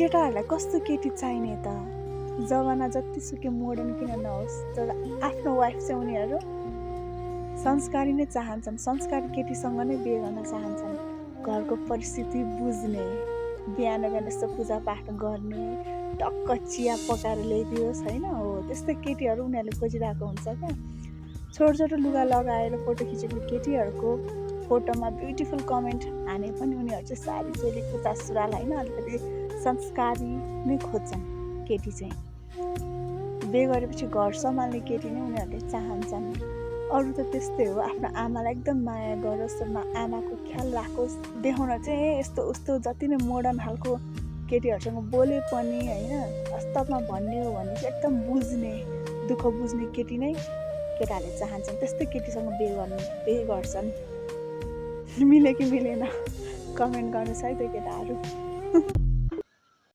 केटाहरूलाई कस्तो केटी चाहिने त? जमाना जतिसुकै मोडर्न किन नहोस्, तर आफ्नो वाइफ चाहिँ उनीहरू संस्कारी नै चाहन्छन्। संस्कारी केटीसँग नै बिहे गर्न चाहन्छन्। घरको परिस्थिति बुझ्ने, बिहान बिहान यस्तो पूजापाठ गर्ने, टक्क चिया पकाएर ल्याइदियोस् होइन। हो त्यस्तै केटीहरू उनीहरूले खोजिरहेको हुन्छ क्या। छोटो छोटो लुगा लगाएर फोटो खिचेको केटीहरूको फोटोमा ब्युटिफुल कमेन्ट हाने पनि उनीहरू चाहिँ साडी चोली कुर्ता सुरुवाल होइन, अलिकति संस्कारी नै खोज्छन् केटी चाहिँ। बिहे गरेपछि घर सम्हाल्ने केटी नै उनीहरूले चाहन्छन्। अरू त त्यस्तै हो, आफ्नो आमालाई एकदम माया गरोस्, आमाको ख्याल राखोस्, देखाउन चाहिँ यस्तो उस्तो जति नै मोडर्न खालको केटीहरूसँग बोले पनि होइन, वास्तवमा भन्ने हो भने चाहिँ एकदम बुझ्ने, दुःख बुझ्ने केटी नै केटाहरूले चाहन्छन्। त्यस्तै केटीसँग बिहे गर्छन्। मिल्यो कि मिलेन कमेन्ट गर्नुहोस् है त केटाहरू।